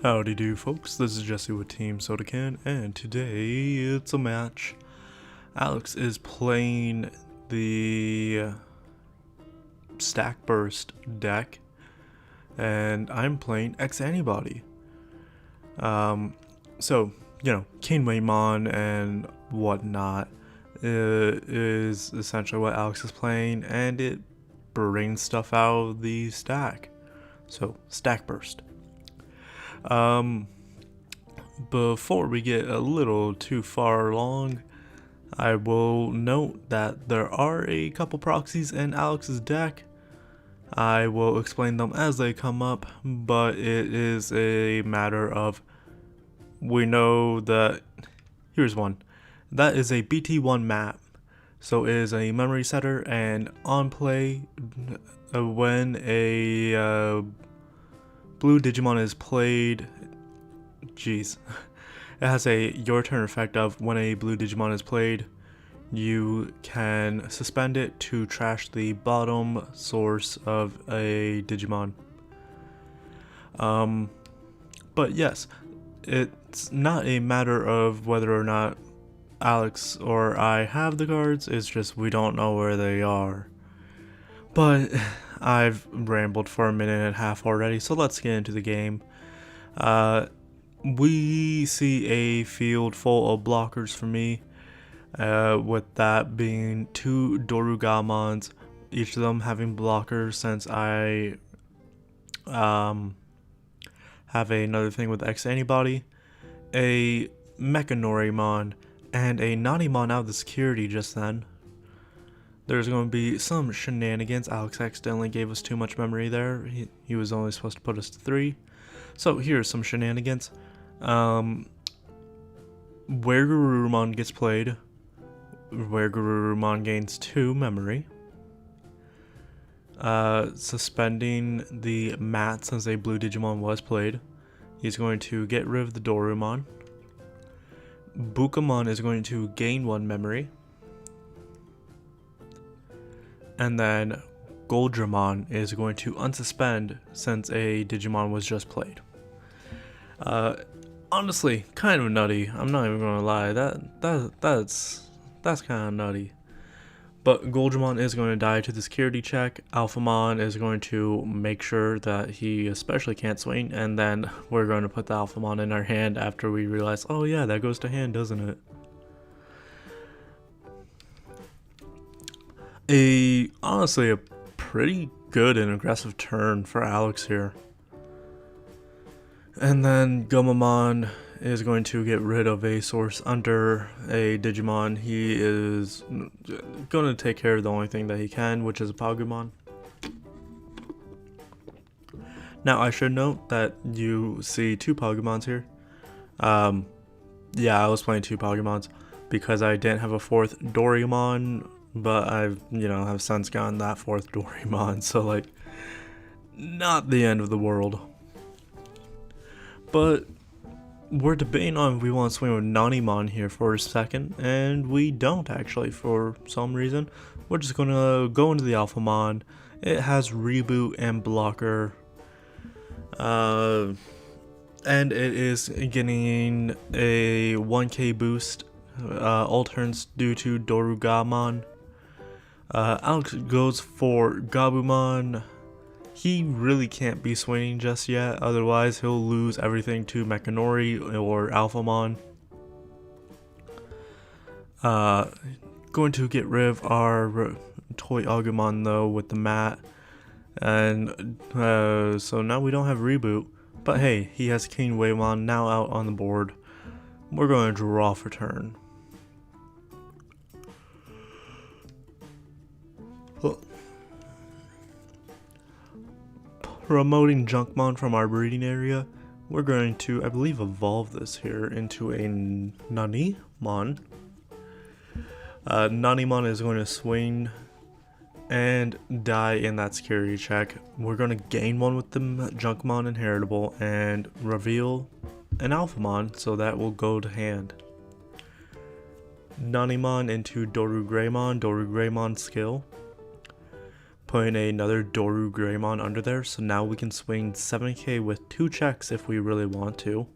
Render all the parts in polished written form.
Howdy do folks, this is Jesse with Team SodaKan, and today it's a match. Alex is playing the Stack Burst deck, and I'm playing X-Antibody. So, Digimon and whatnot is essentially what Alex is playing, and it brings stuff out of the stack. So, Stack Burst. Before we get a little too far along, I will note that there are a couple proxies in Alex's deck. I will explain them as they come up, but it is a matter of, we know that, here's one. That is a BT1 map. So it is a memory setter, and on play, when a blue Digimon is played, it has a your turn effect of when a blue Digimon is played, you can suspend it to trash the bottom source of a Digimon. But yes, it's not a matter of whether or not Alex or I have the cards, it's just we don't know where they are. But I've rambled for a minute and a half already, so let's get into the game. We see a field full of blockers for me, with that being 2 Dorugamons, each of them having blockers since I have another thing with X-Antibody, a Mechanorimon, and a Nanimon out of the security just then. There's going to be some shenanigans. Alex accidentally gave us too much memory there. He was only supposed to put us to 3. So here's some shenanigans. Where Garurumon gets played, where Garurumon gains 2 memory. Suspending the mat since a blue Digimon was played. He's going to get rid of the Dorumon. Bukamon is going to gain 1 memory. And then Goldramon is going to unsuspend since a Digimon was just played. Honestly, kind of nutty. I'm not even gonna lie. That's kind of nutty. But Goldramon is going to die to the security check. Alphamon is going to make sure that he especially can't swing, and then we're going to put the Alphamon in our hand after we realize, oh yeah, that goes to hand, doesn't it? Honestly, a pretty good and aggressive turn for Alex here. And then Gomamon is going to get rid of a source under a Digimon. He is going to take care of the only thing that he can, which is a Pagumon. Now I should note that you see 2 Pagumons here. Yeah, I was playing 2 Pagumons because I didn't have a 4th Doraemon, but I've since gotten that 4th Doraemon, so like, not the end of the world. But we're debating on if we want to swing with Nanimon here for a second, and we don't actually for some reason. We're just gonna go into the Alphamon. It has reboot and blocker, and it is getting a 1k boost all turns due to Dorugamon. Alex goes for Gabumon. He really can't be swinging just yet, otherwise he'll lose everything to Mechanori or Alphamon. Going to get rid of our Toy Agumon though with the mat, and so now we don't have reboot, but hey, he has King Waymon now out on the board. We're going to draw for turn. Promoting Junkmon from our breeding area, we're going to, I believe, evolve this here into a Nanimon. Nanimon is going to swing and die in that security check. We're going to gain 1 with the Junkmon inheritable and reveal an Alphamon, so that will go to hand. Nanimon into Doru Greymon skill. putting another Doru Greymon under there, so now we can swing 7k with 2 checks if we really want to.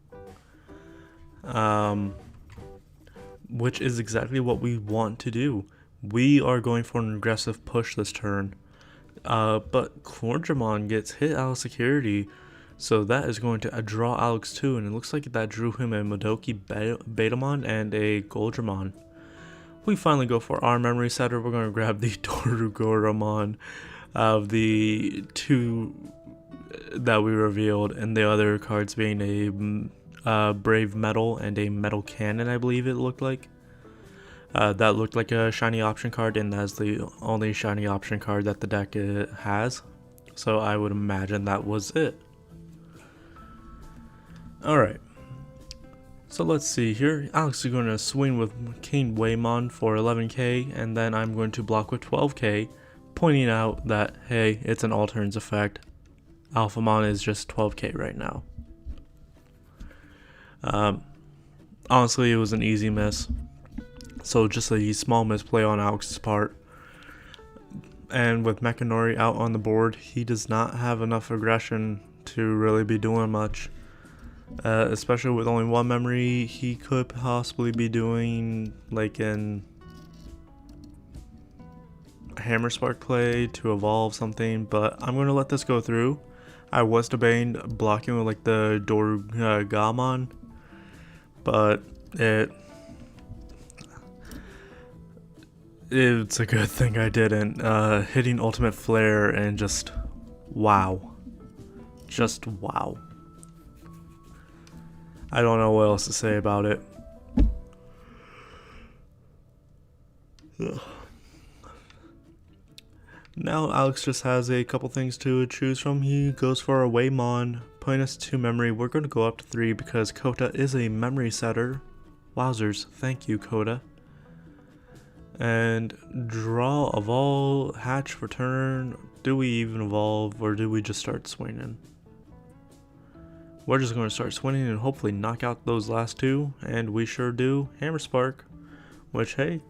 Which is exactly what we want to do. We are going for an aggressive push this turn. But Chlordramon gets hit out of security, so that is going to draw Alex too, and it looks like that drew him a Modoki Betamon and a Goldramon. We finally go for our memory setter. We're going to grab the Dorugoramon of the 2 that we revealed, and the other cards being a Brave Metal and a Metal Cannon, I believe it looked like. That looked like a shiny option card, and that's the only shiny option card that the deck has. So I would imagine that was it. Alright. So let's see here. Alex is going to swing with King Waymon for 11k, and then I'm going to block with 12k, pointing out that, hey, it's an all turns effect. Alphamon is just 12k right now. Honestly, it was an easy miss. So just a small misplay on Alex's part. And with Mechanori out on the board, he does not have enough aggression to really be doing much. Especially with only 1 memory, he could possibly be doing like an Hammer Spark play to evolve something, but I'm going to let this go through. I was debating blocking with like the Dorugamon, but it's a good thing I didn't. Hitting Ultimate Flare and just wow. Just wow. I don't know what else to say about it. Ugh. Now Alex just has a couple things to choose from. He goes for a Waymon, putting us 2 memory. We're going to go up to 3 because Kota is a memory setter. Wowzers, thank you Kota. And draw, evolve, hatch for turn. Do we even evolve, or do we just start swinging? We're just going to start swinging and hopefully knock out those last 2, and we sure do. Hammer Spark, which, hey,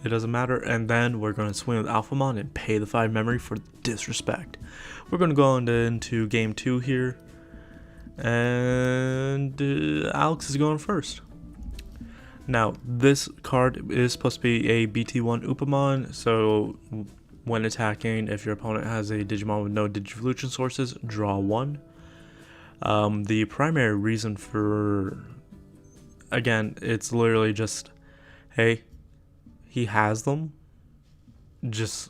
it doesn't matter. And then we're going to swing with Alphamon and pay the 5 memory for disrespect. We're going to go on into game 2 here, and Alex is going first. Now, this card is supposed to be a BT1 Upamon, so when attacking, if your opponent has a Digimon with no Digivolution sources, draw 1. The primary reason for, again, it's literally just, hey, he has them, just,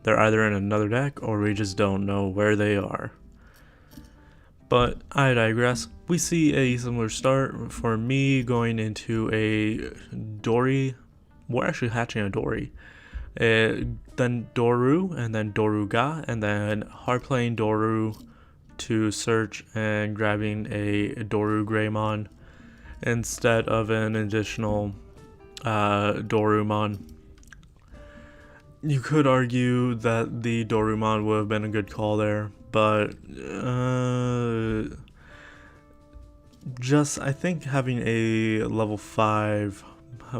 they're either in another deck or we just don't know where they are. But I digress. We see a similar start for me going into a Dory. We're actually hatching a Dory. Then Doru, and then Doruga, and then hard playing Doru to search and grabbing a Doru Greymon instead of an additional Dorumon. You could argue that the Dorumon would have been a good call there, but just I think having a level 5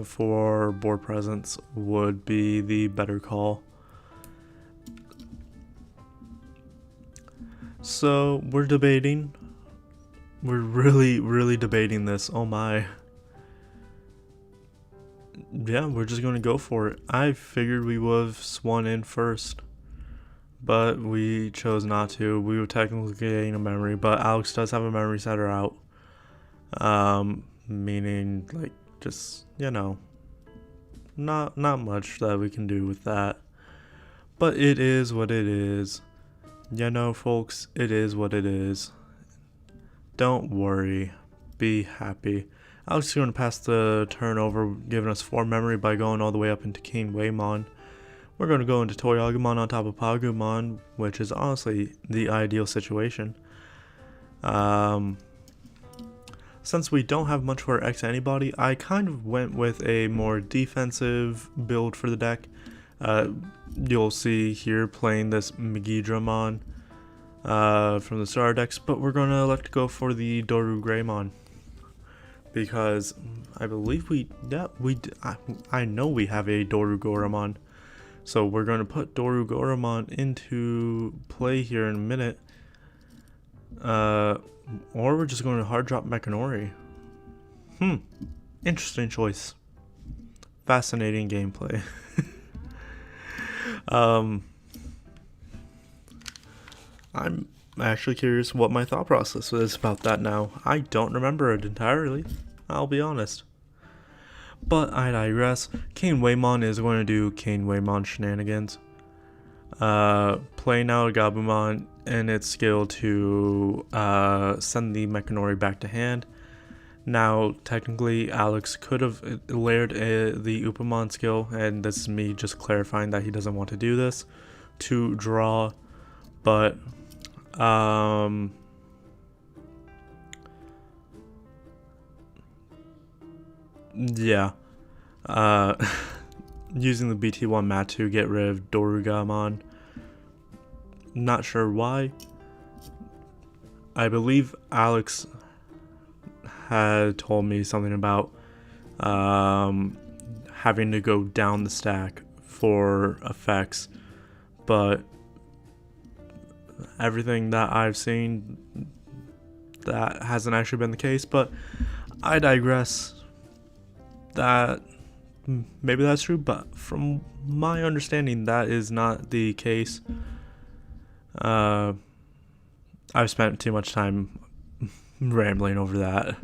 for board presence would be the better call. So we're debating. We're really debating this. Oh my. Yeah, we're just going to go for it. I figured we would have swung in first, but we chose not to. We were technically getting a memory, but Alex does have a memory setter out. Meaning, like, just, you know, not much that we can do with that. But it is what it is. You know, folks, it is what it is. Don't worry. Be happy. Alex is going to pass the turnover, giving us 4 memory by going all the way up into King Waymon. We're going to go into Toyagamon on top of Pagumon, which is honestly the ideal situation. Since we don't have much for X-Antibody, I kind of went with a more defensive build for the deck. You'll see here playing this Megidramon from the Star decks, but we're going to elect to go for the Doru Greymon. Because I believe I know we have a Doru Goramon. So we're going to put Doru Goramon into play here in a minute. Or we're just going to hard drop Mechanori. Interesting choice. Fascinating gameplay. I'm actually curious what my thought process is about that now. I don't remember it entirely, I'll be honest. But I digress. Kane Waymon is going to do Kane Waymon shenanigans. Playing out Gabumon and its skill to send the Mechanori back to hand. Now, technically, Alex could have layered the Upamon skill, and this is me just clarifying that he doesn't want to do this, to draw, but, yeah, using the BT1 mat to get rid of Dorugamon, not sure why. I believe Alex had told me something about having to go down the stack for effects, but everything that I've seen, that hasn't actually been the case. But I digress. That maybe that's true, but from my understanding, that is not the case. I've spent too much time rambling over that.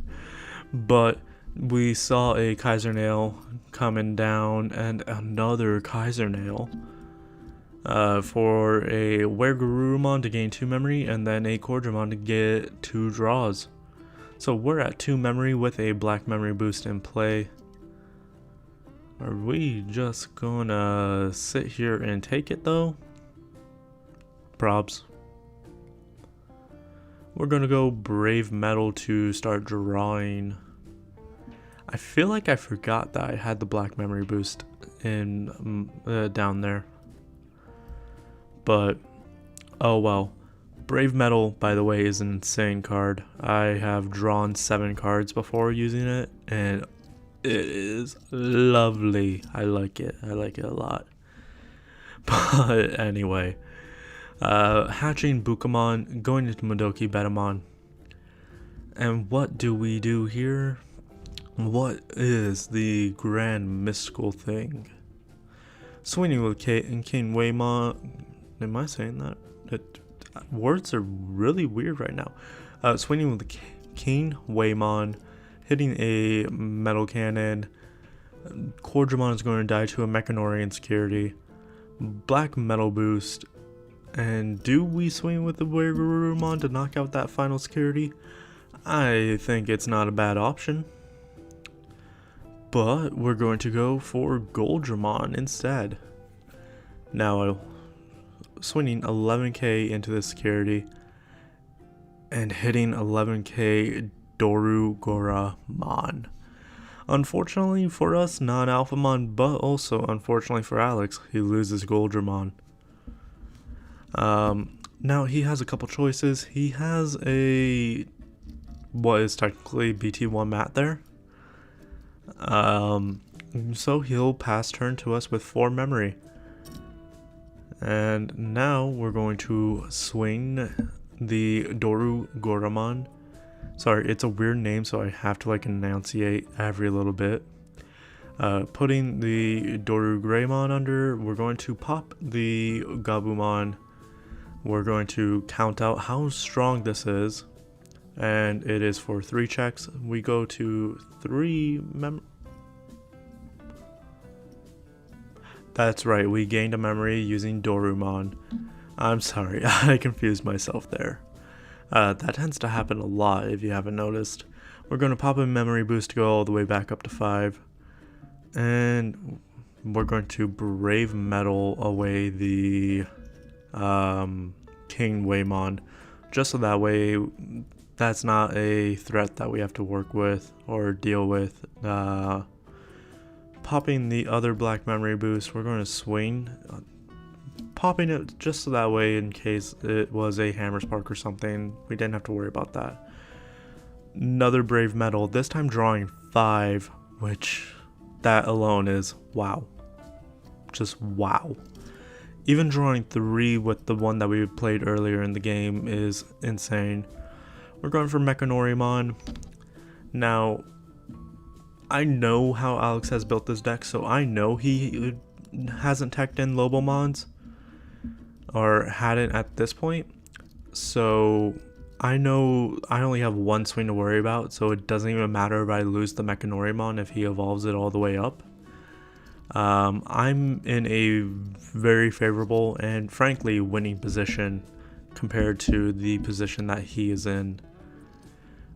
But we saw a Kaiser Nail coming down and another Kaiser Nail for a Weregarurumon to gain 2 memory and then a Cordramon to get 2 draws. So we're at 2 memory with a black memory boost in play. Are we just gonna sit here and take it though? Probs. We're gonna go Brave Metal to start drawing. I feel like I forgot that I had the black memory boost in down there. But, oh well. Brave Metal, by the way, is an insane card. I have drawn 7 cards before using it, and it is lovely. I like it. I like it a lot. But anyway. Hatching Bukamon, going into Madoki Betamon. And what do we do here? What is the grand mystical thing? Swinging with Kate and Kane Waymon. Am I saying that? Words are really weird right now. Swinging with Kane Waymon, hitting a Metal Cannon. Cordramon is going to die to a Mechanori Insecurity. Black Metal Boost. And do we swing with the Weregarurumon to knock out that final security? I think it's not a bad option. But we're going to go for Goldramon instead. Now, swinging 11k into the security and hitting 11k Dorugoramon. Unfortunately for us, non-Alphamon, but also unfortunately for Alex, he loses Goldramon. Now he has a couple choices. He has a what is technically BT1 mat there. So he'll pass turn to us with 4 memory. And now we're going to swing the Dorugoramon. Sorry, it's a weird name, so I have to like enunciate every little bit. Putting the Dorugoramon under, we're going to pop the Gabumon. We're going to count out how strong this is, and it is for 3 checks. We go to 3 That's right, we gained a memory using Dorumon. I'm sorry, I confused myself there. That tends to happen a lot if you haven't noticed. We're going to pop a memory boost to go all the way back up to 5. And we're going to Brave Metal away the King Waymon, just so that way that's not a threat that we have to work with or deal with. Popping the other black memory boost, we're going to swing, popping it just so that way in case it was a Hammer Spark or something, we didn't have to worry about that. Another Brave Metal, this time drawing 5, which that alone is wow. just wow. Even drawing 3 with the one that we played earlier in the game is insane. We're going for Mechanorimon. Now, I know how Alex has built this deck, so I know he hasn't teched in Lobomons, or hadn't at this point. So I know I only have one swing to worry about, so it doesn't even matter if I lose the Mechanorimon if he evolves it all the way up. I'm in a very favorable and frankly winning position compared to the position that he is in.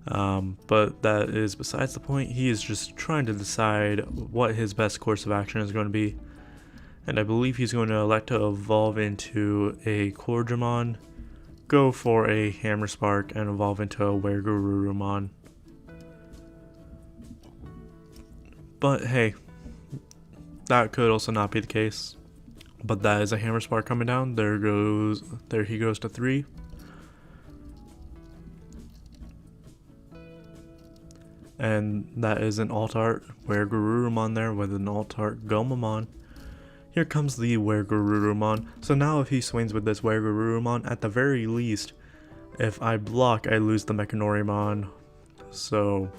But that is besides the point. He is just trying to decide what his best course of action is going to be. And I believe he's going to elect to evolve into a Cordramon, go for a Hammer Spark, and evolve into a Weregurumon. But hey, that could also not be the case. But that is a Hammer Spark coming down. There he goes to 3. And that is an Alt-Art Weregurumon there with an Alt-Art Gomamon. Here comes the Weregurumon. So now if he swings with this Weregurumon, at the very least, if I block, I lose the Mechanorimon. So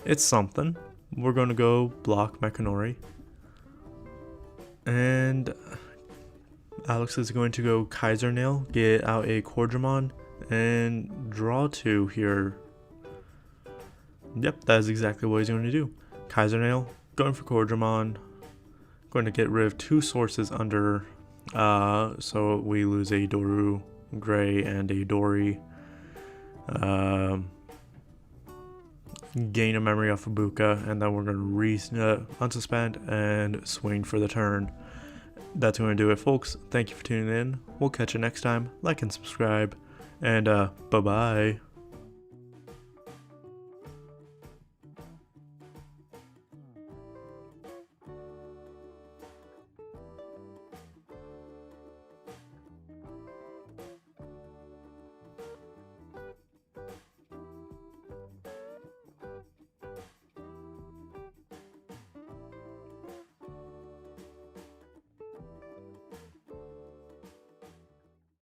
it's something. We're going to go block Mechanori. And Alex is going to go Kaiser Nail, get out a Cordramon, and draw 2 here. Yep, that is exactly what he's going to do. Kaiser Nail, going for Cordramon, going to get rid of 2 sources under, so we lose a Doru Gray and a Dory. Gain a memory off of Buka, and then we're going to unsuspend and swing for the turn. That's going to do it, folks. Thank you for tuning in. We'll catch you next time. Like and subscribe, and bye-bye.